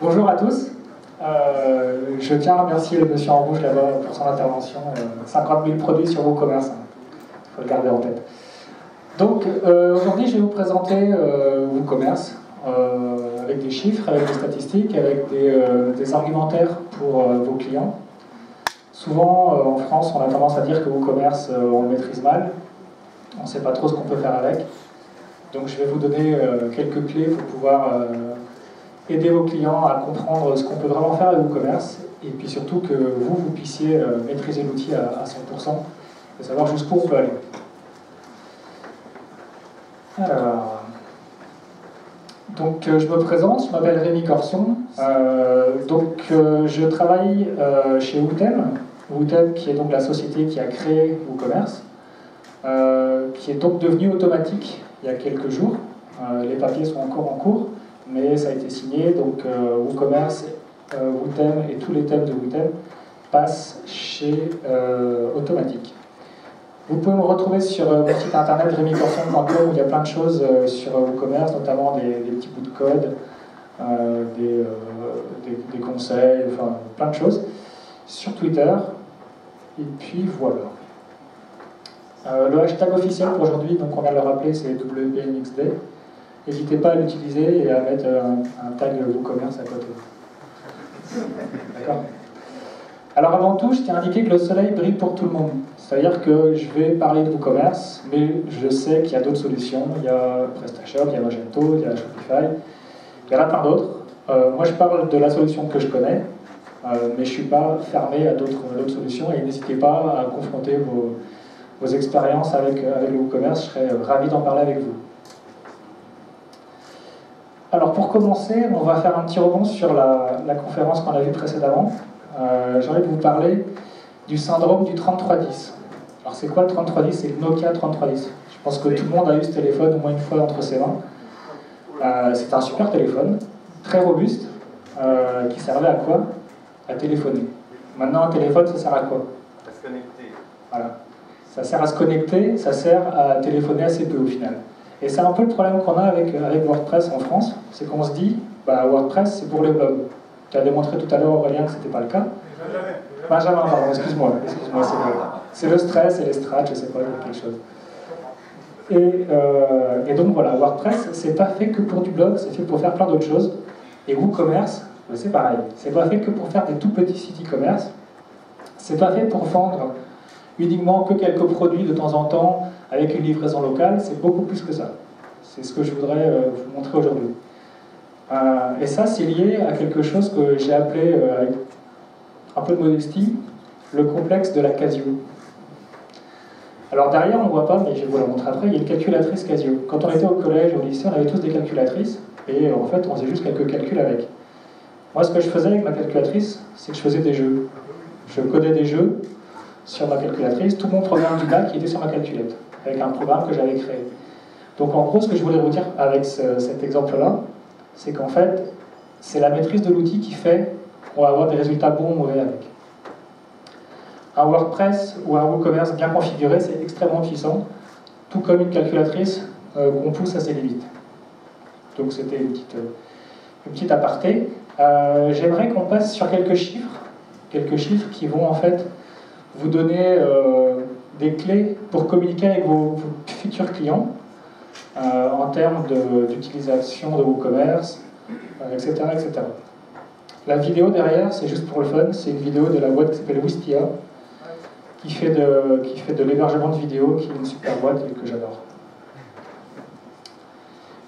Bonjour à tous. Je tiens à remercier le monsieur en rouge là-bas pour son intervention. 50 000 produits sur WooCommerce, il faut le garder en tête. Donc aujourd'hui je vais vous présenter WooCommerce avec des chiffres, avec des statistiques, avec des argumentaires pour vos clients. Souvent en France on a tendance à dire que WooCommerce on le maîtrise mal, on ne sait pas trop ce qu'on peut faire avec. Donc je vais vous donner quelques clés pour pouvoir aider vos clients à comprendre ce qu'on peut vraiment faire avec WooCommerce, et puis surtout que vous puissiez maîtriser l'outil à 100% et savoir jusqu'où on peut aller. Alors, donc je me présente, je m'appelle Rémi Corson, je travaille chez Wootem qui est donc la société qui a créé WooCommerce, qui est donc devenue automatique il y a quelques jours. Les papiers sont encore en cours, mais ça a été signé, donc WooCommerce, Wootem et tous les thèmes de Wootem passent chez Automatique. Vous pouvez me retrouver sur mon site internet remycorson.com où il y a plein de choses sur WooCommerce, notamment des petits bouts de code, des conseils, enfin plein de choses. Sur Twitter, et puis voilà. Le hashtag officiel pour aujourd'hui, donc on vient de le rappeler, c'est WPMXD. N'hésitez pas à l'utiliser et à mettre un tag WooCommerce à côté. D'accord ? Alors avant tout, je tiens à indiquer que le soleil brille pour tout le monde. C'est-à-dire que je vais parler de WooCommerce, mais je sais qu'il y a d'autres solutions. Il y a PrestaShop, il y a Magento, il y a Shopify, il y en a plein d'autres. Moi je parle de la solution que je connais, mais je ne suis pas fermé à d'autres solutions, et n'hésitez pas à confronter vos expériences avec le WooCommerce, je serais ravi d'en parler avec vous. Alors pour commencer, on va faire un petit rebond sur la conférence qu'on a vue précédemment. J'ai envie de vous parler du syndrome du 3310. Alors c'est quoi le 3310? C'est le Nokia 3310. Je pense que tout le monde a eu ce téléphone au moins une fois entre ses mains. C'est un super téléphone, très robuste, qui servait à quoi? À téléphoner. Maintenant un téléphone, ça sert à quoi? À se connecter. Voilà. Ça sert à se connecter, ça sert à téléphoner assez peu au final. Et c'est un peu le problème qu'on a avec WordPress en France, c'est qu'on se dit, WordPress c'est pour les blogs. Tu as démontré tout à l'heure, Aurélien, que ce n'était pas le cas. Benjamin, pardon, excuse-moi, c'est le stress et les strats, je ne sais pas, quelque chose. Et donc voilà, WordPress, c'est pas fait que pour du blog, c'est fait pour faire plein d'autres choses. Et WooCommerce, c'est pareil, c'est pas fait que pour faire des tout petits sites e-commerce, c'est pas fait pour vendre uniquement que quelques produits de temps en temps avec une livraison locale, c'est beaucoup plus que ça. C'est ce que je voudrais vous montrer aujourd'hui. Et ça, c'est lié à quelque chose que j'ai appelé, avec un peu de modestie, le complexe de la Casio. Alors derrière, on ne voit pas, mais je vais vous la montrer après, il y a une calculatrice Casio. Quand on était au collège, au lycée, on avait tous des calculatrices, et en fait, on faisait juste quelques calculs avec. Moi, ce que je faisais avec ma calculatrice, c'est que je faisais des jeux. Je codais des jeux sur ma calculatrice, tout mon programme du bac était sur ma calculette, avec un programme que j'avais créé. Donc en gros, ce que je voulais vous dire avec cet exemple-là, c'est qu'en fait, c'est la maîtrise de l'outil qui fait qu'on va avoir des résultats bons ou mauvais avec. Un WordPress ou un WooCommerce bien configuré, c'est extrêmement puissant, tout comme une calculatrice qu'on pousse à ses limites. Donc c'était une petite aparté. J'aimerais qu'on passe sur quelques chiffres qui vont en fait vous donner des clés pour communiquer avec vos futurs clients en termes d'utilisation de WooCommerce, etc., etc. La vidéo derrière, c'est juste pour le fun, c'est une vidéo de la boîte qui s'appelle Wistia, qui fait de l'hébergement de vidéos, qui est une super boîte et que j'adore.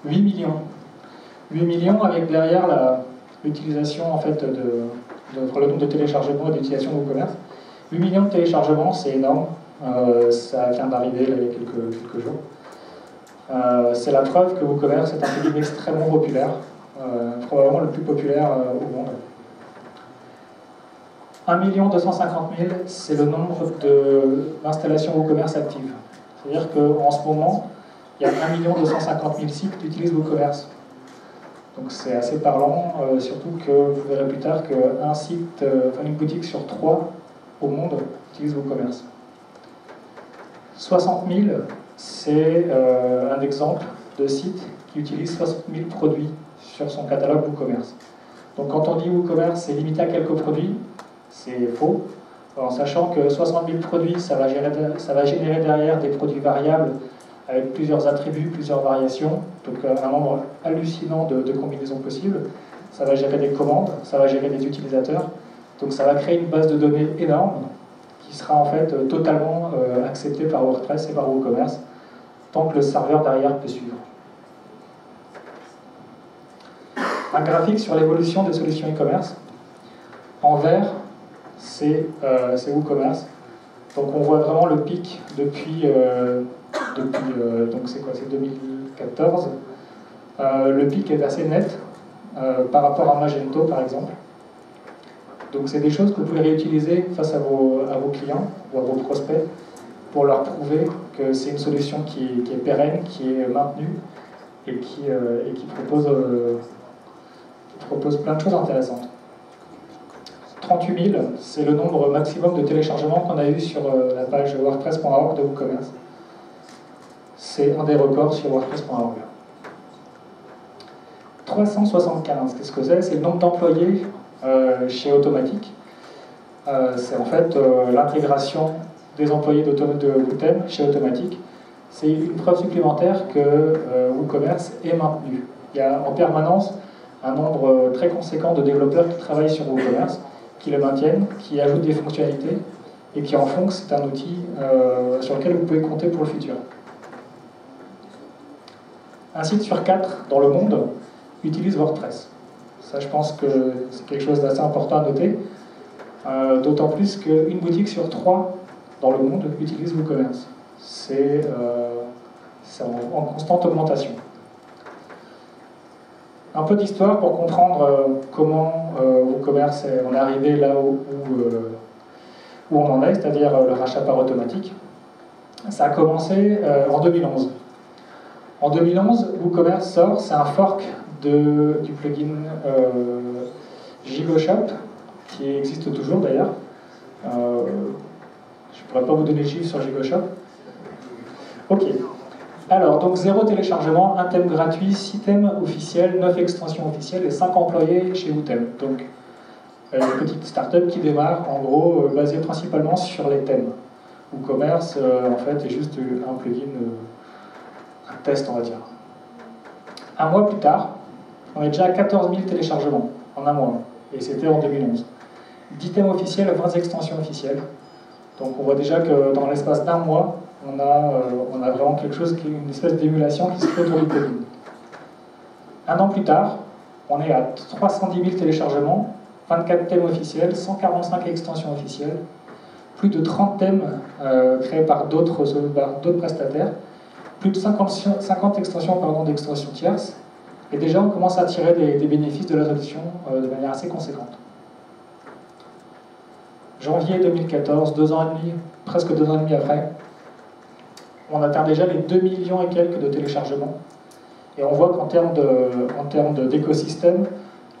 8 millions. 8 millions avec derrière l'utilisation en fait le nombre de téléchargements et d'utilisation de WooCommerce. 8 millions de téléchargements, c'est énorme. Ça vient d'arriver il y a quelques jours. C'est la preuve que WooCommerce est un plugin extrêmement populaire, probablement le plus populaire au monde. 1 250 000, c'est le nombre d'installations WooCommerce actives. C'est-à-dire qu'en ce moment, il y a 1 250 000 sites qui utilisent WooCommerce. Donc c'est assez parlant, surtout que vous verrez plus tard qu'un site, une boutique sur 3 au monde utilise WooCommerce. 60 000, c'est un exemple de site qui utilise 60 000 produits sur son catalogue WooCommerce. Donc quand on dit WooCommerce, c'est limité à quelques produits, c'est faux. En sachant que 60 000 produits, ça va générer derrière des produits variables avec plusieurs attributs, plusieurs variations, donc un nombre hallucinant de combinaisons possibles. Ça va gérer des commandes, ça va gérer des utilisateurs, donc ça va créer une base de données énorme qui sera en fait totalement acceptée par WordPress et par WooCommerce, tant que le serveur derrière peut suivre. Un graphique sur l'évolution des solutions e-commerce. En vert, c'est WooCommerce. Donc on voit vraiment le pic depuis donc c'est quoi, c'est 2014. Le pic est assez net par rapport à Magento par exemple. Donc c'est des choses que vous pouvez réutiliser face à vos clients ou à vos prospects pour leur prouver que c'est une solution qui est pérenne, qui est maintenue et qui propose plein de choses intéressantes. 38 000, c'est le nombre maximum de téléchargements qu'on a eu sur la page wordpress.org de WooCommerce. C'est un des records sur wordpress.org. 375, qu'est-ce que c'est? C'est le nombre d'employés chez Automattic. C'est en fait l'intégration des employés de Wootem chez Automattic. C'est une preuve supplémentaire que WooCommerce est maintenu. Il y a en permanence un nombre très conséquent de développeurs qui travaillent sur WooCommerce, qui le maintiennent, qui ajoutent des fonctionnalités et qui en font que c'est un outil sur lequel vous pouvez compter pour le futur. Un site sur 4 dans le monde utilise WordPress. Ça, je pense que c'est quelque chose d'assez important à noter, d'autant plus qu'une boutique sur 3 dans le monde utilise WooCommerce. C'est en constante augmentation. Un peu d'histoire pour comprendre comment WooCommerce en est arrivé là où on en est, c'est-à-dire le rachat par Automattic. Ça a commencé en 2011. En 2011, WooCommerce sort, c'est un fork du plugin GigoShop, qui existe toujours d'ailleurs. Je ne pourrais pas vous donner le chiffre sur GigoShop. Ok. Alors, donc 0 téléchargement, un thème gratuit, 6 thèmes officiels, 9 extensions officielles et 5 employés chez Wootem. Donc, une petite start-up qui démarre, en gros, basée principalement sur les thèmes. WooCommerce, en fait, est juste un plugin, un test, on va dire. Un mois plus tard, on est déjà à 14 000 téléchargements en un mois, et c'était en 2011. 10 thèmes officiels, 20 extensions officielles. Donc on voit déjà que dans l'espace d'un mois, on a vraiment quelque chose qui est une espèce d'émulation qui se fait autour du plugin. Un an plus tard, on est à 310 000 téléchargements, 24 thèmes officiels, 145 extensions officielles, plus de 30 thèmes créés par d'autres prestataires, plus de 50 extensions d'extensions tierces, et déjà on commence à tirer des bénéfices de la solution de manière assez conséquente. Janvier 2014, 2 ans et demi, presque 2 ans et demi après, on atteint déjà les 2 millions et quelques de téléchargements. Et on voit qu'en termes d'écosystème,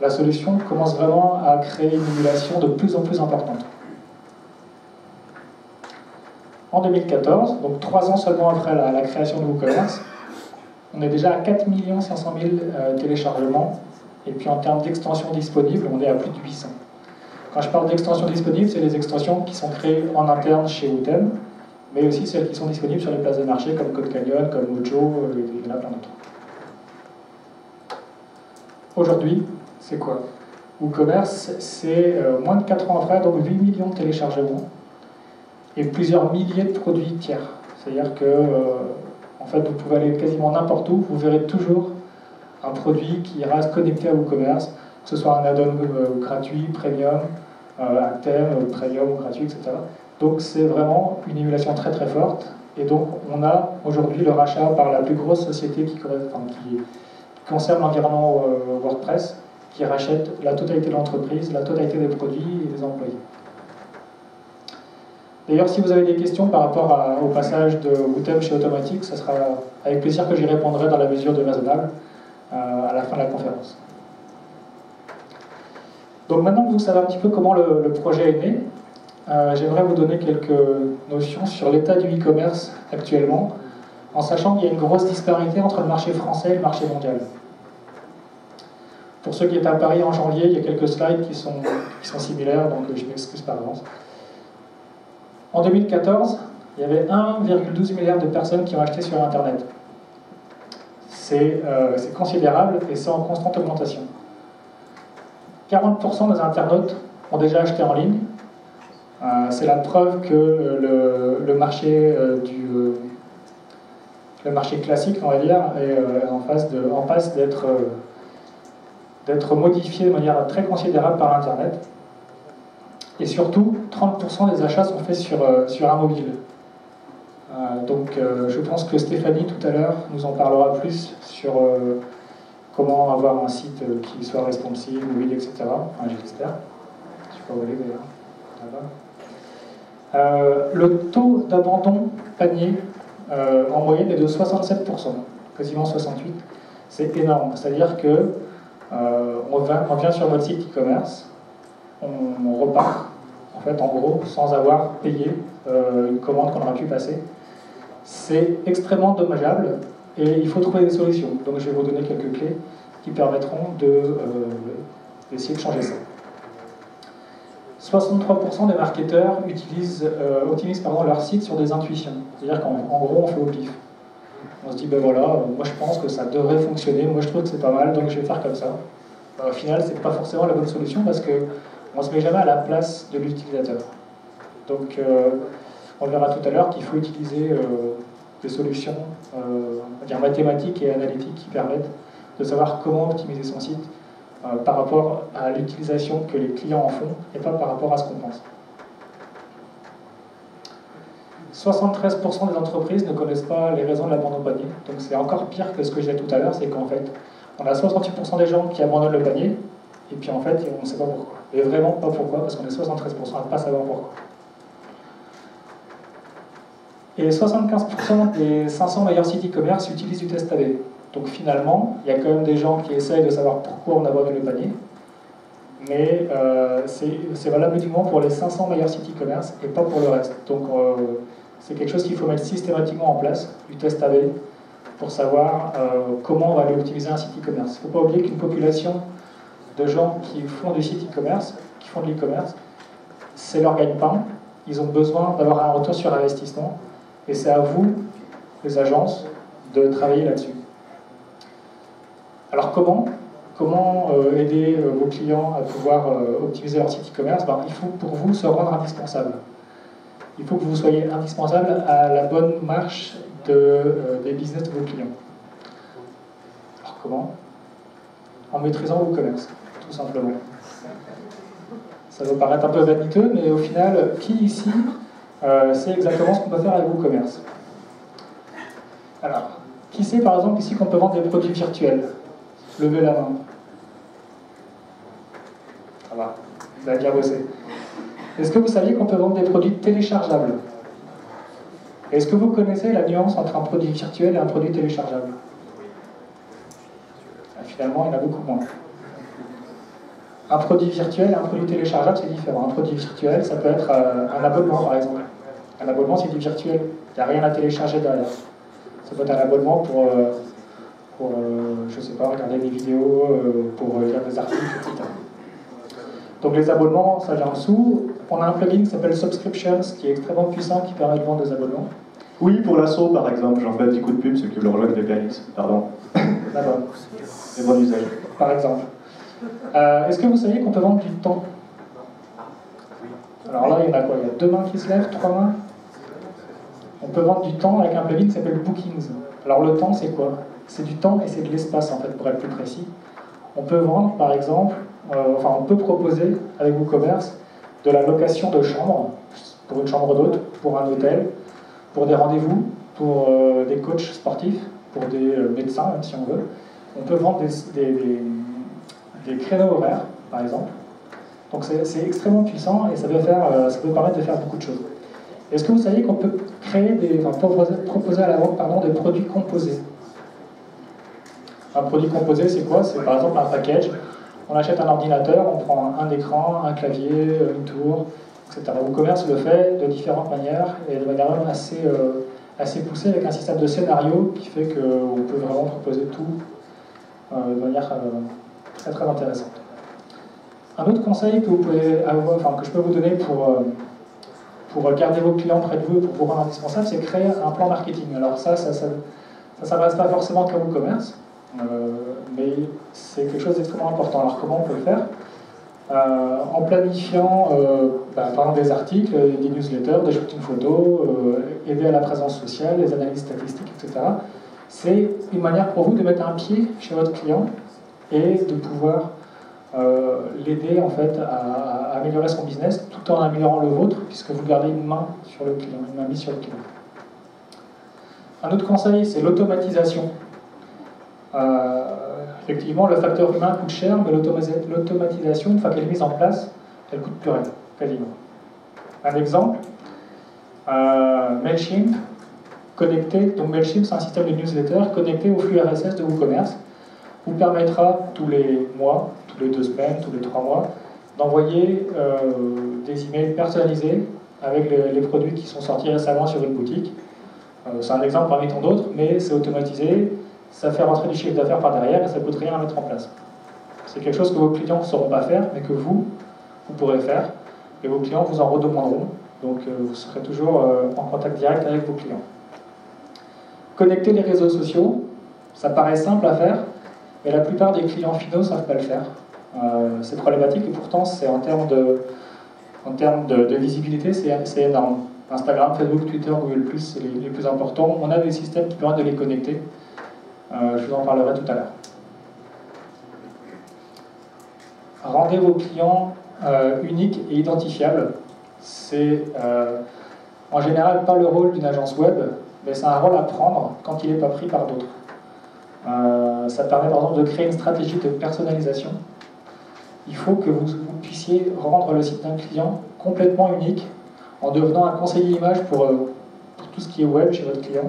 la solution commence vraiment à créer une émulation de plus en plus importante. En 2014, donc 3 ans seulement après la création de WooCommerce, on est déjà à 4 500 000 téléchargements. Et puis en termes d'extensions disponibles, on est à plus de 800. Quand je parle d'extensions disponibles, c'est les extensions qui sont créées en interne chez Wootem, mais aussi celles qui sont disponibles sur les places de marché comme CodeCanyon, comme Mojo, il y en a plein d'autres. Aujourd'hui, c'est quoi? WooCommerce, c'est moins de 4 ans après, donc 8 millions de téléchargements et plusieurs milliers de produits tiers. C'est-à-dire que en fait, vous pouvez aller quasiment n'importe où, vous verrez toujours un produit qui reste connecté à WooCommerce, que ce soit un add-on gratuit, premium, un thème premium, gratuit, etc. Donc c'est vraiment une émulation très très forte. Et donc on a aujourd'hui le rachat par la plus grosse société qui concerne l'environnement WordPress, qui rachète la totalité de l'entreprise, la totalité des produits et des employés. D'ailleurs, si vous avez des questions par rapport au passage de Wootem chez Automattic, ce sera avec plaisir que j'y répondrai dans la mesure de raisonnable à la fin de la conférence. Donc maintenant que vous savez un petit peu comment le projet est né, j'aimerais vous donner quelques notions sur l'état du e-commerce actuellement, en sachant qu'il y a une grosse disparité entre le marché français et le marché mondial. Pour ceux qui étaient à Paris en janvier, il y a quelques slides qui sont similaires, donc je m'excuse par avance. En 2014, il y avait 1,12 milliard de personnes qui ont acheté sur Internet. C'est considérable et c'est en constante augmentation. 40% des internautes ont déjà acheté en ligne. C'est la preuve que le marché classique, on va dire, est en passe d'être modifié de manière très considérable par Internet. Et surtout, 30% des achats sont faits sur un mobile. Donc je pense que Stéphanie, tout à l'heure, nous en parlera plus sur comment avoir un site qui soit responsive, mobile, etc. Enfin, j'espère. Je ne suis pas volé d'ailleurs. Le taux d'abandon panier en moyenne est de 67%, quasiment 68%. C'est énorme. C'est-à-dire que on vient sur votre site e-commerce, on repart, en fait, en gros, sans avoir payé une commande qu'on aurait pu passer. C'est extrêmement dommageable et il faut trouver des solutions. Donc je vais vous donner quelques clés qui permettront d'essayer de changer ça. 63% des marketeurs optimisent leur site sur des intuitions. C'est-à-dire qu'en gros, on fait au pif. On se dit, ben voilà, moi je pense que ça devrait fonctionner, moi je trouve que c'est pas mal, donc je vais faire comme ça. Au final, c'est pas forcément la bonne solution parce qu'on ne se met jamais à la place de l'utilisateur. Donc, on verra tout à l'heure qu'il faut utiliser des solutions on va dire mathématiques et analytiques qui permettent de savoir comment optimiser son site par rapport à l'utilisation que les clients en font et pas par rapport à ce qu'on pense. 73% des entreprises ne connaissent pas les raisons de l'abandon de panier. Donc c'est encore pire que ce que je disais tout à l'heure, c'est qu'en fait, on a 68% des gens qui abandonnent le panier, et puis en fait, on ne sait pas pourquoi. Et vraiment pas pourquoi, parce qu'on est 73% à ne pas savoir pourquoi. Et 75% des 500 meilleurs sites e-commerce utilisent du test AB. Donc finalement, il y a quand même des gens qui essayent de savoir pourquoi on abandonne le panier, mais c'est valable uniquement pour les 500 meilleurs sites e-commerce et pas pour le reste. Donc c'est quelque chose qu'il faut mettre systématiquement en place, du test AB, pour savoir comment on va aller optimiser un site e-commerce. Il ne faut pas oublier qu'une population de gens qui font du site e-commerce, qui font de l'e-commerce, c'est leur gagne-pain. Ils ont besoin d'avoir un retour sur investissement. Et c'est à vous, les agences, de travailler là-dessus. Alors comment aider vos clients à pouvoir optimiser leur site e-commerce? Il faut pour vous se rendre indispensable. Il faut que vous soyez indispensable à la bonne marche des business de vos clients. Alors comment? En maîtrisant vos commerces, tout simplement. Ça va paraître un peu vaniteux, mais au final, qui ici sait exactement ce qu'on peut faire avec vos commerces? Alors, qui sait par exemple ici qu'on peut vendre des produits virtuels? Levez la main. Ça va, vous avez bien bossé. Est-ce que vous saviez qu'on peut vendre des produits téléchargeables? Est-ce que vous connaissez la nuance entre un produit virtuel et un produit téléchargeable? Finalement, il y en a beaucoup moins. Un produit virtuel et un produit téléchargeable, c'est différent. Un produit virtuel, ça peut être un abonnement, par exemple. Un abonnement, c'est du virtuel. Il n'y a rien à télécharger derrière. Ça peut être un abonnement pour je sais pas, regarder des vidéos, pour lire des articles, etc. Donc les abonnements, ça vient en dessous. On a un plugin qui s'appelle Subscriptions, qui est extrêmement puissant, qui permet de vendre des abonnements. Oui, pour l'assaut, par exemple. J'en fais un petit coup de pub, ceux qui veulent rejoindre VPNX. Pardon. D'accord. C'est bon usage. Par exemple. Est-ce que vous saviez qu'on peut vendre du temps? Alors là, il y en a quoi? Il y a 2 mains qui se lèvent, 3 mains? On peut vendre du temps avec un plugin qui s'appelle Bookings. Alors le temps, c'est quoi? C'est du temps et c'est de l'espace, en fait, pour être plus précis. On peut vendre, par exemple, on peut proposer avec WooCommerce de la location de chambres, pour une chambre d'hôte, pour un hôtel, pour des rendez-vous, pour des coachs sportifs, pour des médecins, même si on veut. On peut vendre des créneaux horaires, par exemple. Donc c'est extrêmement puissant et ça peut permettre de faire beaucoup de choses. Est-ce que vous saviez qu'on peut proposer à la vente des produits composés? Un produit composé, c'est quoi? C'est par exemple un package. On achète un ordinateur, on prend un écran, un clavier, une tour, etc. WooCommerce le fait de différentes manières et de manière même assez poussée avec un système de scénario qui fait qu'on peut vraiment proposer tout de manière très très intéressante. Un autre conseil que vous pouvez avoir, enfin, que je peux vous donner pour garder vos clients près de vous et pour vous rendre indispensable, c'est créer un plan marketing. Alors ça s'adresse pas forcément qu'à WooCommerce, mais c'est quelque chose d'extrêmement important. Alors comment on peut le faire? En planifiant par exemple des articles, des newsletters, des shootings photos, aider à la présence sociale, les analyses statistiques, etc. C'est une manière pour vous de mettre un pied chez votre client et de pouvoir l'aider en fait à améliorer son business tout en améliorant le vôtre, puisque vous gardez une main sur le client, une main mise sur le client. Un autre conseil, c'est l'automatisation. Effectivement, le facteur humain coûte cher, mais l'automatisation, une fois qu'elle est mise en place, elle ne coûte plus rien, quasiment. Un exemple, Mailchimp connecté, donc Mailchimp c'est un système de newsletter connecté au flux RSS de WooCommerce, vous permettra tous les mois, tous les 2 semaines, tous les 3 mois, d'envoyer des emails personnalisés avec les produits qui sont sortis récemment sur une boutique. C'est un exemple parmi tant d'autres, mais c'est automatisé, ça fait rentrer du chiffre d'affaires par derrière et ça ne coûte rien à mettre en place. C'est quelque chose que vos clients ne sauront pas faire, mais que vous pourrez faire, et vos clients vous en redemanderont, donc vous serez toujours en contact direct avec vos clients. Connecter les réseaux sociaux, ça paraît simple à faire, mais la plupart des clients finaux ne savent pas le faire. C'est problématique, et pourtant, c'est en termes de visibilité, c'est énorme. Instagram, Facebook, Twitter, Google+, c'est les plus importants. On a des systèmes qui permettent de les connecter. Je vous en parlerai tout à l'heure. Rendez vos clients uniques et identifiables. C'est en général pas le rôle d'une agence web, mais c'est un rôle à prendre quand il n'est pas pris par d'autres. Ça permet par exemple de créer une stratégie de personnalisation. Il faut que vous puissiez rendre le site d'un client complètement unique en devenant un conseiller image pour tout ce qui est web chez votre client,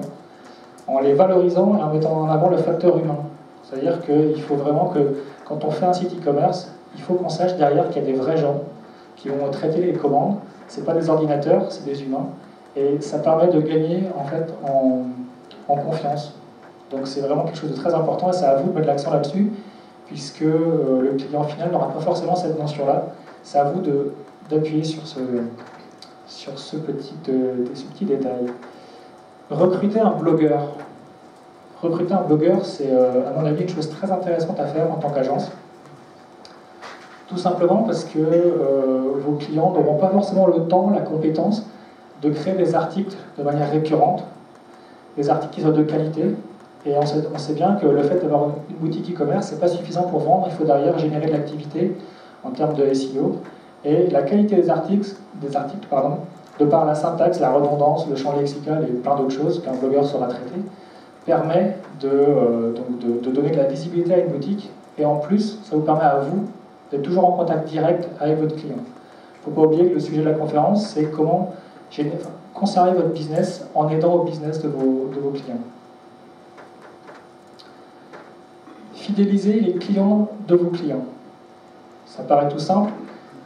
en les valorisant et en mettant en avant le facteur humain. C'est-à-dire qu'il faut vraiment que, quand on fait un site e-commerce, il faut qu'on sache derrière qu'il y a des vrais gens qui vont traiter les commandes. Ce n'est pas des ordinateurs, c'est des humains. Et ça permet de gagner en fait en confiance. Donc c'est vraiment quelque chose de très important et c'est à vous de mettre l'accent là-dessus, puisque le client final n'aura pas forcément cette notion-là. C'est à vous d'appuyer sur ce petit détail. Recruter un blogueur. Recruter un blogueur, c'est à mon avis une chose très intéressante à faire en tant qu'agence. Tout simplement parce que vos clients n'auront pas forcément le temps, la compétence de créer des articles de manière récurrente, des articles qui soient de qualité. Et on sait bien que le fait d'avoir une boutique e-commerce, ce n'est pas suffisant pour vendre, il faut derrière générer de l'activité en termes de SEO. Et la qualité des articles, de par la syntaxe, la redondance, le champ lexical et plein d'autres choses qu'un blogueur saura traiter, permet de donner de la visibilité à une boutique. Et en plus, ça vous permet à vous d'être toujours en contact direct avec votre client. Il ne faut pas oublier que le sujet de la conférence, c'est comment conserver votre business en aidant au business de vos clients. Fidéliser les clients de vos clients. Ça paraît tout simple,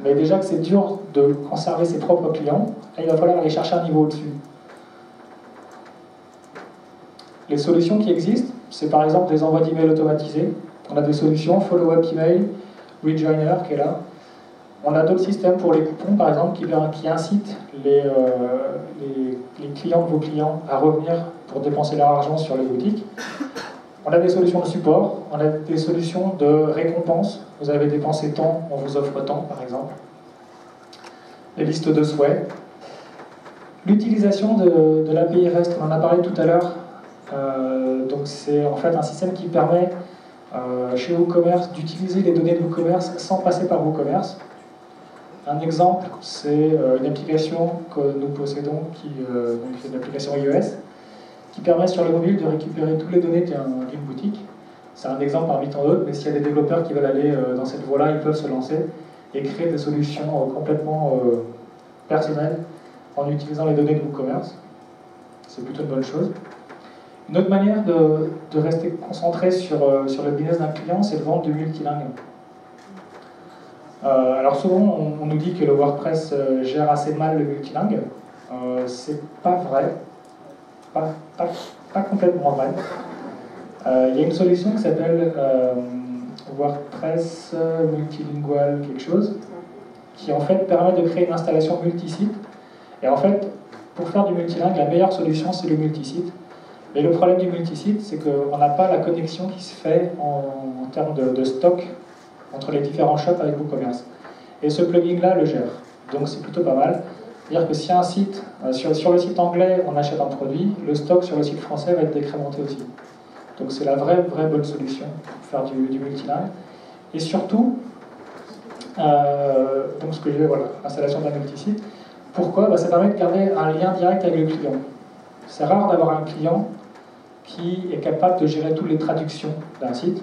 mais déjà que c'est dur de conserver ses propres clients, là, il va falloir aller chercher un niveau au-dessus. Les solutions qui existent, c'est par exemple des envois d'emails automatisés. On a des solutions, follow-up email, Rejoiner qui est là. On a d'autres systèmes pour les coupons, par exemple, qui incitent les clients de vos clients à revenir pour dépenser leur argent sur les boutiques. On a des solutions de support, on a des solutions de récompense. Vous avez dépensé tant, on vous offre tant, par exemple. Les listes de souhaits. L'utilisation de l'API REST, on en a parlé tout à l'heure. Donc c'est en fait un système qui permet chez WooCommerce d'utiliser les données de WooCommerce sans passer par WooCommerce. Un exemple, c'est une application que nous possédons, qui est une application iOS, qui permet sur le mobile de récupérer toutes les données d'une boutique. C'est un exemple parmi tant d'autres, mais s'il y a des développeurs qui veulent aller dans cette voie-là, ils peuvent se lancer et créer des solutions complètement personnelles en utilisant les données de WooCommerce. C'est plutôt une bonne chose. Une autre manière de rester concentré sur le business d'un client, c'est de vendre du multilingue. Alors souvent, on nous dit que le WordPress gère assez mal le multilingue. C'est pas vrai. Pas complètement vrai. Il y a une solution qui s'appelle WordPress multilingual quelque chose, qui en fait permet de créer une installation multisite. Et en fait, pour faire du multilingue, la meilleure solution c'est le multisite. Mais le problème du multisite, c'est qu'on n'a pas la connexion qui se fait en termes de stock entre les différents shops avec WooCommerce. Et ce plugin-là le gère. Donc c'est plutôt pas mal. C'est-à-dire que si un site, sur le site anglais, on achète un produit, le stock sur le site français va être décrémenté aussi. Donc c'est la vraie bonne solution pour faire du multilingue. Et surtout, donc ce que j'ai, voilà, installation d'un multisite. Pourquoi? Ça permet de garder un lien direct avec le client. C'est rare d'avoir un client qui est capable de gérer toutes les traductions d'un site.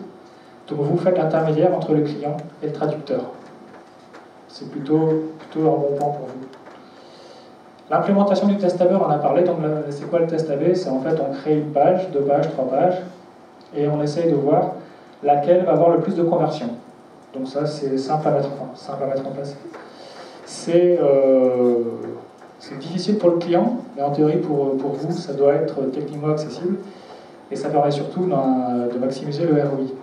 Donc vous faites l'intermédiaire entre le client et le traducteur. C'est plutôt un bon point pour vous. L'implémentation du test AB, on en a parlé. Donc c'est quoi le test AB? C'est en fait on crée une page, 2 pages, 3 pages, et on essaye de voir laquelle va avoir le plus de conversion. Donc ça c'est simple à mettre en place. C'est difficile pour le client, mais en théorie pour vous ça doit être techniquement accessible, et ça permet surtout de maximiser le ROI.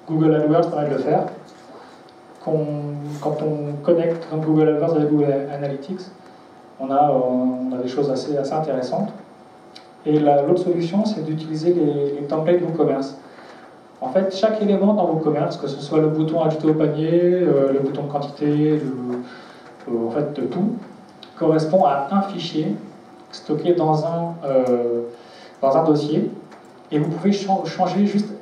Google AdWords permet de le faire. Quand on connecte Google AdWords avec Google Analytics, on a des choses assez intéressantes. Et l'autre solution, c'est d'utiliser les templates WooCommerce. En fait, chaque élément dans WooCommerce, que ce soit le bouton ajouter au panier, le bouton de quantité, en fait de tout, correspond à un fichier stocké dans un dossier. Et vous pouvez changer juste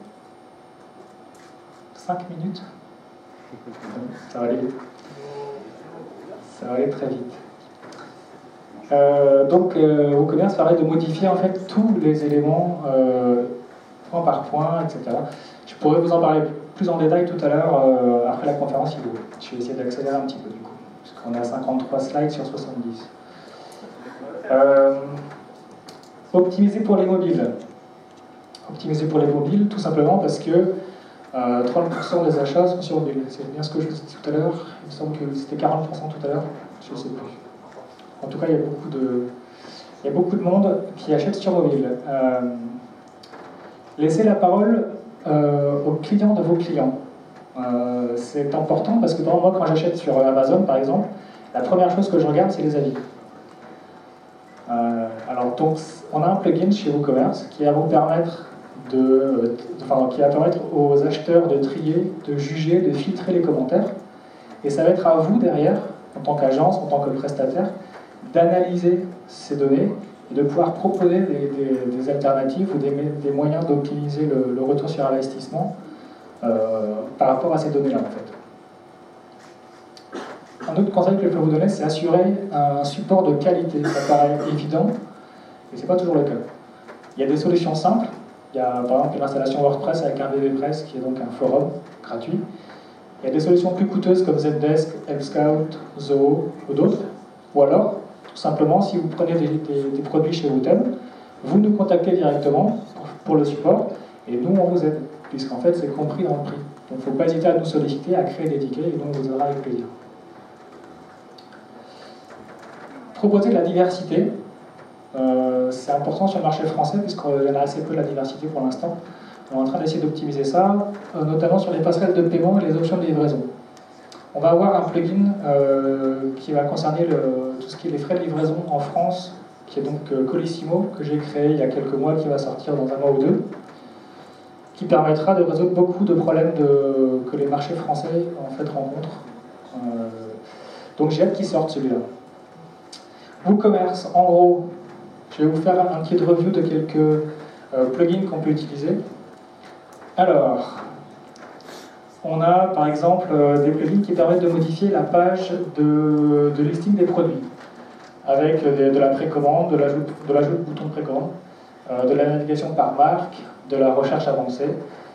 5 minutes. Ça va aller vite. Ça va aller très vite. Donc, WooCommerce permet de modifier en fait tous les éléments point par point, etc. Je pourrais vous en parler plus en détail tout à l'heure après la conférence si vous voulez. Je vais essayer d'accélérer un petit peu du coup, puisqu'on a 53 slides sur 70. Optimiser pour les mobiles. Optimiser pour les mobiles, tout simplement parce que 30% des achats sont sur mobile. C'est bien ce que je vous ai dit tout à l'heure. Il me semble que c'était 40% tout à l'heure. Je ne sais plus. En tout cas, il y a beaucoup de monde qui achète sur mobile. Laissez la parole aux clients de vos clients. C'est important parce que moi, quand j'achète sur Amazon, par exemple, la première chose que je regarde, c'est les avis. Alors, donc, on a un plugin chez WooCommerce qui va vous permettre qui va permettre aux acheteurs de trier, de juger, de filtrer les commentaires. Et ça va être à vous derrière, en tant qu'agence, en tant que prestataire, d'analyser ces données et de pouvoir proposer des alternatives ou des moyens d'optimiser le retour sur investissement par rapport à ces données-là, en fait. Un autre conseil que je peux vous donner, c'est assurer un support de qualité. Ça paraît évident, mais ce n'est pas toujours le cas. Il y a des solutions simples. Il y a par exemple l'installation WordPress avec un VBPress qui est donc un forum gratuit. Il y a des solutions plus coûteuses comme Zendesk, Helpscout, Zoho ou d'autres. Ou alors, tout simplement, si vous prenez des produits chez Wootem, vous nous contactez directement pour le support et nous on vous aide, puisqu'en fait c'est compris dans le prix. Donc il ne faut pas hésiter à nous solliciter, à créer des tickets et nous on vous aidera avec plaisir. Proposer de la diversité. C'est important sur le marché français puisqu'il y en a assez peu de la diversité pour l'instant. On est en train d'essayer d'optimiser ça, notamment sur les passerelles de paiement et les options de livraison. On va avoir un plugin qui va concerner tout ce qui est les frais de livraison en France, qui est donc Colissimo, que j'ai créé il y a quelques mois, qui va sortir dans un mois ou deux, qui permettra de résoudre beaucoup de problèmes que les marchés français en fait rencontrent. Donc j'ai hâte qu'il sorte celui-là. WooCommerce, en gros, je vais vous faire un petit review de quelques plugins qu'on peut utiliser. Alors, on a par exemple des plugins qui permettent de modifier la page de listing des produits, avec de la précommande, de l'ajout de bouton de précommande, de la navigation par marque, de la recherche avancée.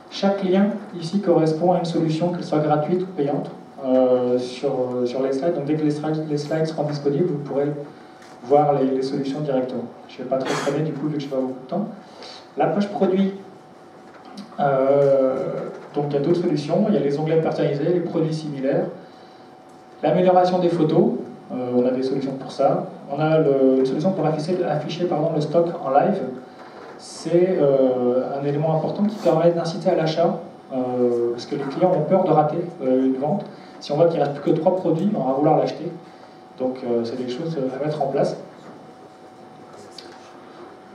Chaque lien ici correspond à une solution, qu'elle soit gratuite ou payante, sur les slides. Donc dès que les slides seront disponibles, vous pourrez voir les solutions directement. Je ne vais pas trop traîner du coup vu que je n'ai pas beaucoup de temps. La page produit, donc il y a d'autres solutions, il y a les onglets personnalisés, les produits similaires, l'amélioration des photos, on a des solutions pour ça. On a une solution pour afficher le stock en live. C'est un élément important qui permet d'inciter à l'achat parce que les clients ont peur de rater une vente. Si on voit qu'il ne reste plus que 3 produits, on va vouloir l'acheter. Donc c'est des choses à mettre en place.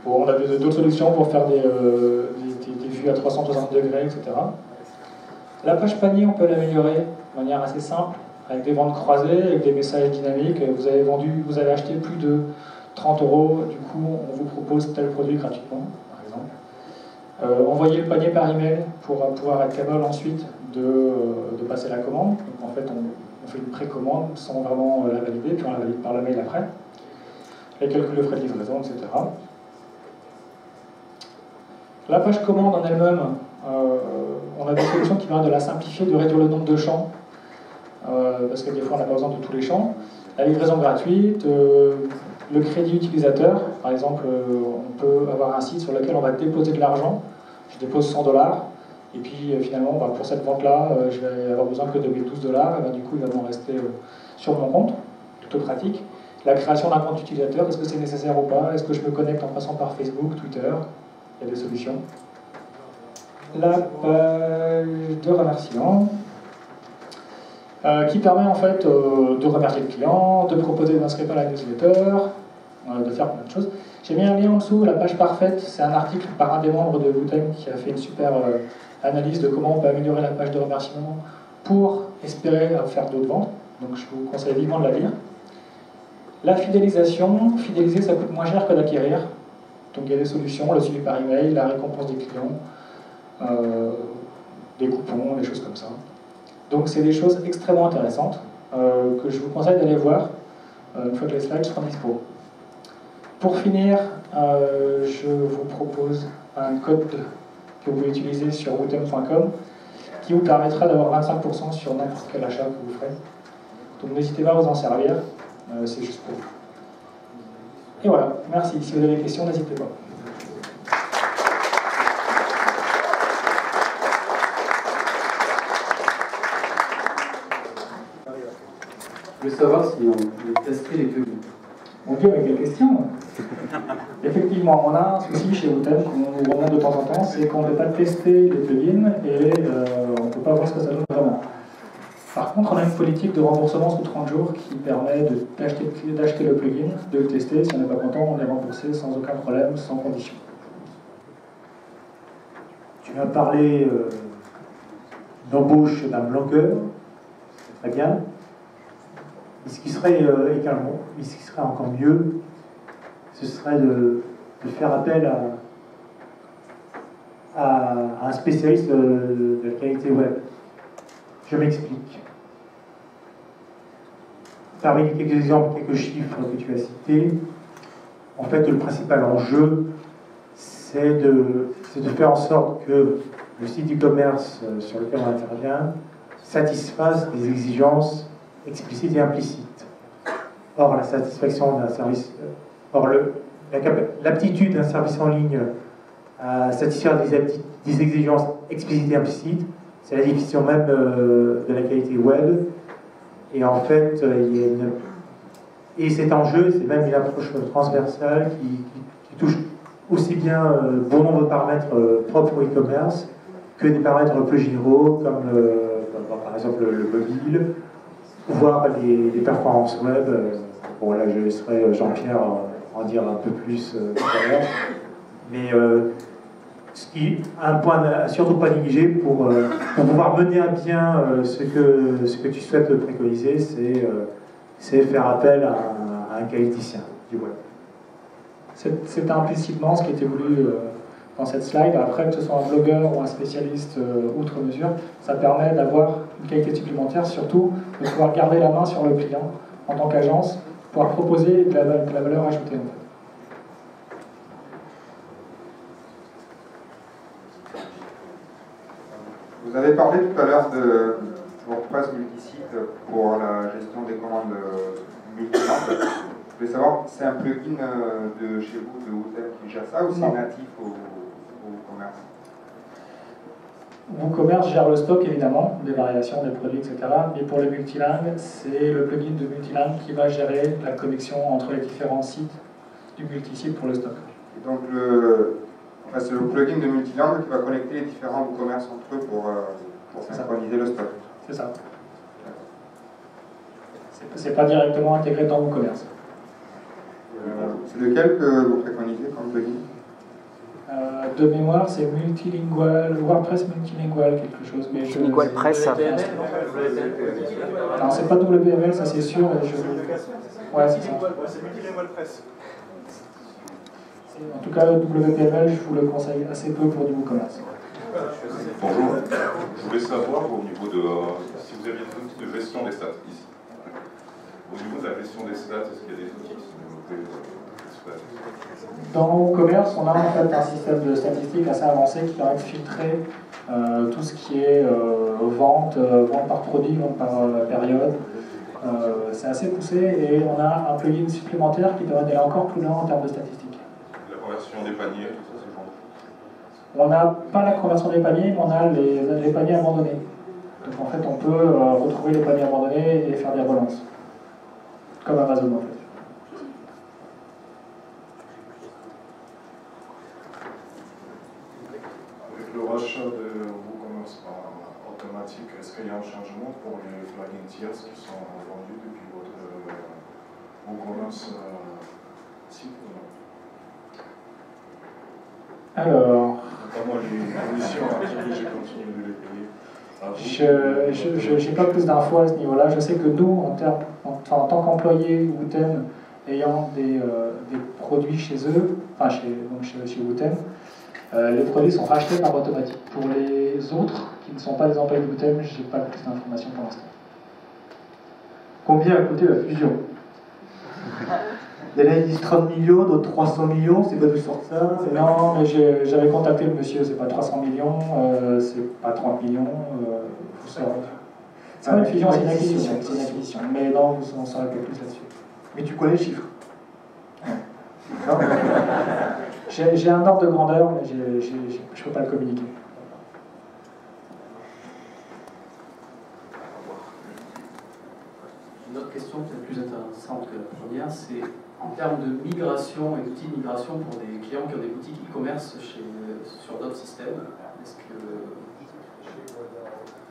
Bon, on a d'autres solutions pour faire des vues à 360 degrés, etc. La page panier, on peut l'améliorer de manière assez simple, avec des ventes croisées, avec des messages dynamiques. Vous avez acheté plus de 30 €, du coup on vous propose tel produit gratuitement, par exemple. Envoyer le panier par email pour pouvoir être capable ensuite de passer la commande. Donc en fait on fait une précommande sans vraiment la valider, puis on la valide par le mail après. Les calculs de frais de livraison, etc. La page commande en elle-même, on a des solutions qui permettent de la simplifier, de réduire le nombre de champs, parce que des fois on n'a pas besoin de tous les champs. La livraison gratuite, le crédit utilisateur, par exemple, on peut avoir un site sur lequel on va déposer de l'argent. Je dépose 100 $, et puis finalement, pour cette vente-là, je vais avoir besoin que de mes 12 $, et du coup, il va m'en rester sur mon compte, plutôt pratique. La création d'un compte utilisateur, est-ce que c'est nécessaire ou pas? Est-ce que je me connecte en passant par Facebook, Twitter? Il y a des solutions. La page de remerciement, qui permet en fait de remercier le client, de proposer d'inscrire à la newsletter, de faire plein de choses. J'ai mis un lien en dessous, la page parfaite, c'est un article par un des membres de Wootem qui a fait une super analyse de comment on peut améliorer la page de remerciement pour espérer faire d'autres ventes. Donc je vous conseille vivement de la lire. La fidélisation, fidéliser ça coûte moins cher que d'acquérir. Donc il y a des solutions, le suivi par email, la récompense des clients, des coupons, des choses comme ça. Donc c'est des choses extrêmement intéressantes que je vous conseille d'aller voir une fois que les slides seront dispo. Pour finir, je vous propose un code que vous pouvez utiliser sur wootem.com qui vous permettra d'avoir 25% sur n'importe quel achat que vous ferez. Donc n'hésitez pas à vous en servir, c'est juste pour vous. Et voilà, merci. Si vous avez des questions, n'hésitez pas. Je voulais savoir si on pouvait tester les plugins. Mon Dieu, mais quelle question! Effectivement, on a un souci chez Wootem qu'on nous remonte de temps en temps, c'est qu'on ne peut pas tester les plugins et on ne peut pas voir ce que ça donne vraiment. Par contre, on a une politique de remboursement sous 30 jours qui permet d'acheter le plugin, de le tester. Si on n'est pas content, on est remboursé sans aucun problème, sans condition. Tu m'as parlé d'embauche d'un blogueur, c'est très bien. Et ce qui serait également, et ce qui serait encore mieux, ce serait de faire appel à un spécialiste de la qualité web. Je m'explique. Parmi quelques exemples, quelques chiffres que tu as cités, en fait, le principal enjeu, c'est de faire en sorte que le site e-commerce sur lequel on intervient satisfasse les exigences explicites et implicites. Or, la satisfaction d'un service, l'aptitude d'un service en ligne à satisfaire des exigences explicites et implicites, c'est la définition même de la qualité web. Et en fait, et cet enjeu, c'est même une approche transversale qui touche aussi bien bon nombre de paramètres propres au e-commerce que des paramètres plus généraux, comme par exemple le mobile, voire les performances web. Bon, là, je laisserai Jean-Pierre en dire un peu plus tout à l'heure. Mais ce qui un point à surtout pas négliger pour pouvoir mener à bien ce que tu souhaites préconiser, c'est faire appel à un qualiticien du web. C'est implicitement ce qui était voulu dans cette slide. Après, que ce soit un blogueur ou un spécialiste outre mesure, ça permet d'avoir une qualité supplémentaire, surtout de pouvoir garder la main sur le client en tant qu'agence, pouvoir proposer de la valeur ajoutée. En fait. Vous avez parlé tout à l'heure de WordPress multisite pour la gestion des commandes multilangues. Je voulais savoir, c'est un plugin de chez vous, de Wootem, qui gère ça, ou c'est natif au commerce? WooCommerce gère le stock évidemment, des variations, des produits, etc. Mais pour le multilingue, c'est le plugin de multilingue qui va gérer la connexion entre les différents sites du multisite pour le stock. Et donc, C'est le plugin de multilangue qui va connecter les différents WooCommerce entre eux pour synchroniser le stock. C'est ça. C'est pas directement intégré dans WooCommerce. C'est lequel que vous préconisez comme plugin? De mémoire, c'est multilingual, WordPress multilingual, quelque chose. Multilingual Press. Non, c'est pas WPML, ça c'est sûr. Ouais, c'est ça. C'est multilingual Press. En tout cas, WPML, je vous le conseille assez peu pour du WooCommerce. Bonjour, je voulais savoir au niveau de si vous aviez des outils de gestion des stats ici. Au niveau de la gestion des stats, est-ce qu'il y a des outils qui sont développés Dans WooCommerce, on a en fait un système de statistiques assez avancé qui permet de filtrer tout ce qui est vente par produit, vente par période. C'est assez poussé et on a un plugin supplémentaire qui permet d'aller encore plus loin en termes de statistiques. La conversion des paniers, tout ça, c'est genre de choses. On n'a pas la conversion des paniers, mais on a les paniers abandonnés. Donc en fait, on peut retrouver les paniers abandonnés et faire des relances. Comme Amazon en fait. Avec le rachat de WooCommerce par automatique, est-ce qu'il y a un changement pour les plugins tierces qui sont vendus depuis votre WooCommerce site? Alors, Notamment les commissions à qui j'ai continué de les payer. je n'ai pas plus d'infos à ce niveau-là. Je sais que nous, en tant qu'employés Wootem ayant des produits chez eux, enfin chez Wootem, les produits sont rachetés par automatique. Pour les autres qui ne sont pas des employés de Wootem, je n'ai pas plus d'informations pour l'instant. Combien a coûté la fusion? Il y en a qui disent 30 millions, d'autres 300 millions, c'est pas d'où sort ça? Non, mais j'avais contacté le monsieur, c'est pas 300 millions, c'est pas 30 millions, c'est pas une fusion, c'est une acquisition, mais non, vous en saurez un peu plus là-dessus. Mais tu connais les chiffres? Non. J'ai un ordre de grandeur, mais je ne peux pas le communiquer. Une autre question peut-être plus intéressante que la première, c'est en termes de migration et d'outils de migration pour des clients qui ont des boutiques e-commerce sur d'autres systèmes. Est-ce que...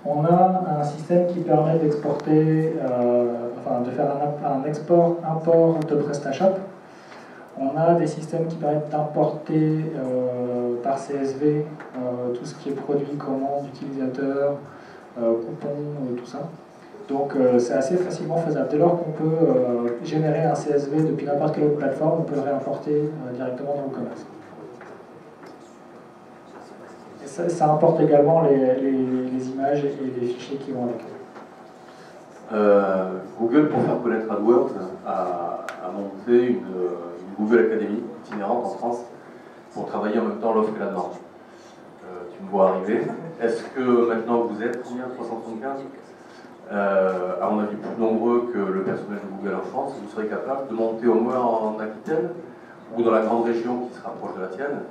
On a un système qui permet d'exporter, de faire un export-import de PrestaShop. On a des systèmes qui permettent d'importer par CSV tout ce qui est produit, commande, utilisateur, coupons, tout ça. Donc c'est assez facilement faisable. Dès lors qu'on peut générer un CSV depuis n'importe quelle autre plateforme, on peut le réimporter directement dans WooCommerce. Et ça importe également les images et les fichiers qui vont avec. Google, pour faire connaître AdWords, a monté une Google Academy itinérante en France pour travailler en même temps l'offre et la demande. Tu me vois arriver. Est-ce que maintenant vous êtes combien, 375 à mon avis plus nombreux que le personnel de Google en France, vous serez capable de monter au moins en Aquitaine ou dans la grande région qui se rapproche de la tienne,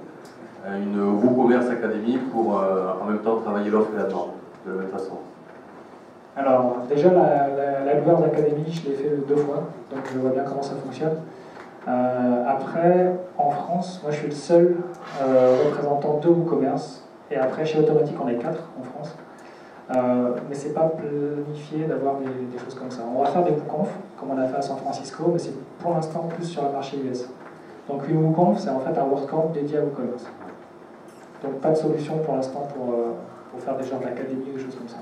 une WooCommerce Academy pour en même temps travailler l'offre et la demande de la même façon? Alors déjà la AdWords Academy, je l'ai fait 2 fois, donc je vois bien comment ça fonctionne. Après, en France, moi je suis le seul représentant de WooCommerce, et après chez Automatique on est 4 en France. Mais c'est pas planifié d'avoir des choses comme ça. On va faire des WooConf, comme on a fait à San Francisco, mais c'est pour l'instant plus sur le marché US. Donc une WooConf, c'est en fait un WordCamp dédié à WooCommerce. Donc pas de solution pour l'instant pour faire des genres d'académie ou des choses comme ça.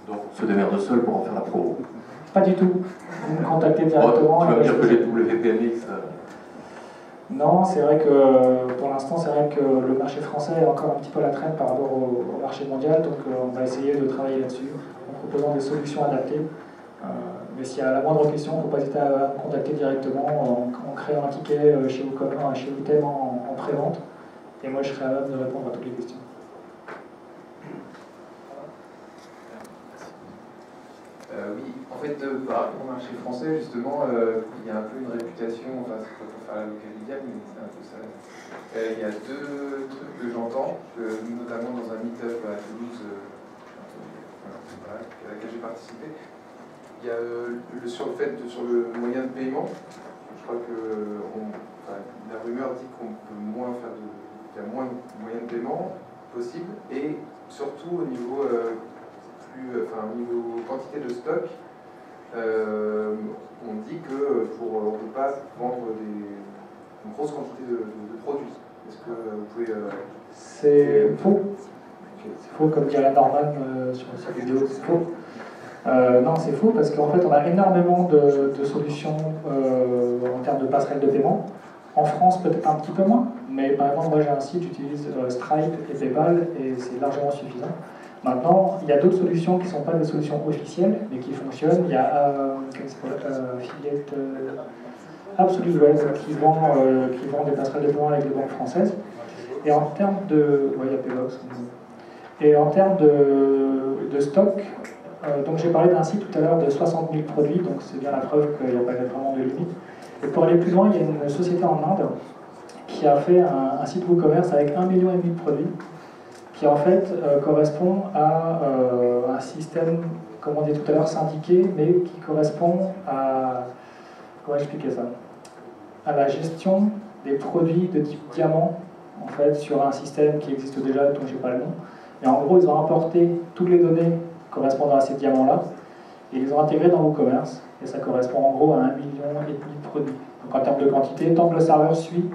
Donc on se démerde seul pour en faire la promo? Pas du tout. Vous me contactez directement. Tu vas me dire que j'ai WPMX. Non, c'est vrai que pour l'instant, c'est vrai que le marché français est encore un petit peu à la traîne par rapport au marché mondial, donc on va essayer de travailler là-dessus en proposant des solutions adaptées. Mais s'il y a la moindre question, il ne faut pas hésiter à me contacter directement en créant un ticket chez Wootem en pré-vente, et moi je serai à même de répondre à toutes les questions. Oui, en fait, par rapport au marché français, justement, il y a un peu une réputation, enfin, c'est pas pour faire la localité, mais c'est un peu ça. Il y a 2 trucs que j'entends, notamment dans un meet-up à Toulouse, à laquelle j'ai participé. Il y a sur le moyen de paiement, je crois que la rumeur dit qu'on peut moins faire de il y a moins de moyens de paiement possible, et surtout au niveau, au niveau quantité de stock, on dit que on ne peut pas vendre une grosse quantité de produits. Est-ce que vous pouvez... C'est faux. C'est faux, comme dirait Norman sur cette vidéo, c'est faux. Non, c'est faux parce qu'en fait, on a énormément de solutions en termes de passerelles de paiement. En France, peut-être un petit peu moins, mais par exemple, moi j'ai un site, j'utilise Stripe et PayPal et c'est largement suffisant. Maintenant, il y a d'autres solutions qui ne sont pas des solutions officielles, mais qui fonctionnent. Il y a Affiliate Absolute Web qui vend des passerelles de paiement avec les banques françaises. Et en termes de... Ouais, il y a Paybox. Et en termes de stock, donc j'ai parlé d'un site tout à l'heure de 60 000 produits, donc c'est bien la preuve qu'il n'y a pas vraiment de limite. Et pour aller plus loin, il y a une société en Inde qui a fait un site WooCommerce avec 1,5 million de produits, qui en fait correspond à un système, comme on dit tout à l'heure, syndiqué, mais qui correspond à... Comment expliquer ça? À la gestion des produits de type diamant, en fait, sur un système qui existe déjà, dont je n'ai pas le nom. Et en gros, ils ont importé toutes les données correspondant à ces diamants-là, et ils les ont intégrés dans WooCommerce, et ça correspond en gros à 1,5 million de produits. Donc en termes de quantité, tant que le serveur suit,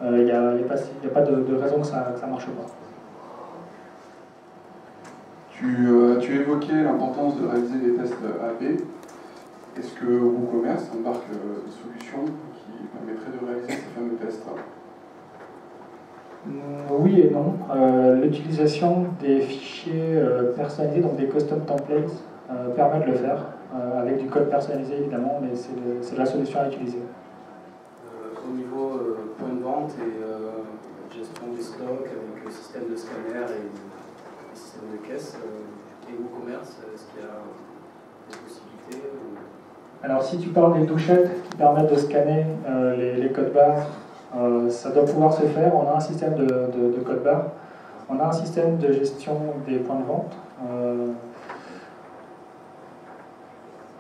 il n'y a pas de raison que ça ne marche pas. Tu évoquais l'importance de réaliser des tests AB. Est-ce que WooCommerce embarque des solutions qui permettraient de réaliser ces fameux tests? Oui et non. L'utilisation des fichiers personnalisés, donc des custom templates, permet de le faire, avec du code personnalisé évidemment, mais c'est la solution à utiliser. Au niveau point de vente et gestion des stocks avec le système de scanner et le système de caisse, et WooCommerce, est-ce qu'il y a des possibilités Alors si tu parles des douchettes qui permettent de scanner les codes barres, ça doit pouvoir se faire. On a un système de code barre, on a un système de gestion des points de vente.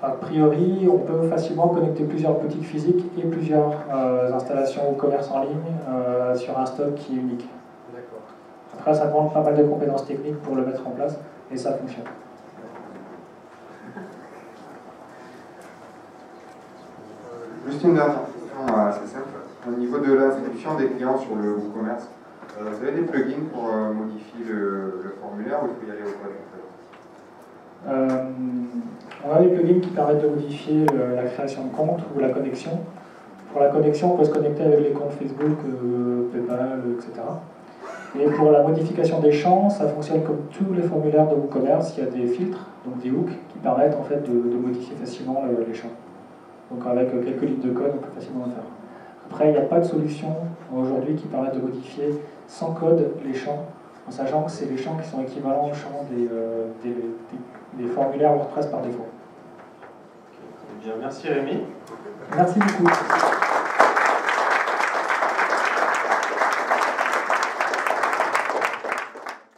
A priori, on peut facilement connecter plusieurs boutiques physiques et plusieurs installations WooCommerce en ligne sur un stock qui est unique. Après, ça demande pas mal de compétences techniques pour le mettre en place, et ça fonctionne. Juste une dernière question assez simple. Au niveau de l'inscription des clients sur le WooCommerce, vous avez des plugins pour modifier le formulaire ou il faut y aller au code? On a des plugins qui permettent de modifier la création de compte ou la connexion. Pour la connexion, on peut se connecter avec les comptes Facebook, PayPal, etc. Et pour la modification des champs, ça fonctionne comme tous les formulaires de WooCommerce. Il y a des filtres, donc des hooks, qui permettent en fait de modifier facilement les champs. Donc avec quelques lignes de code, on peut facilement le faire. Après, il n'y a pas de solution aujourd'hui qui permette de modifier sans code les champs, en sachant que c'est les champs qui sont équivalents aux champs des formulaires WordPress par défaut. Eh bien, merci Rémi. Merci beaucoup.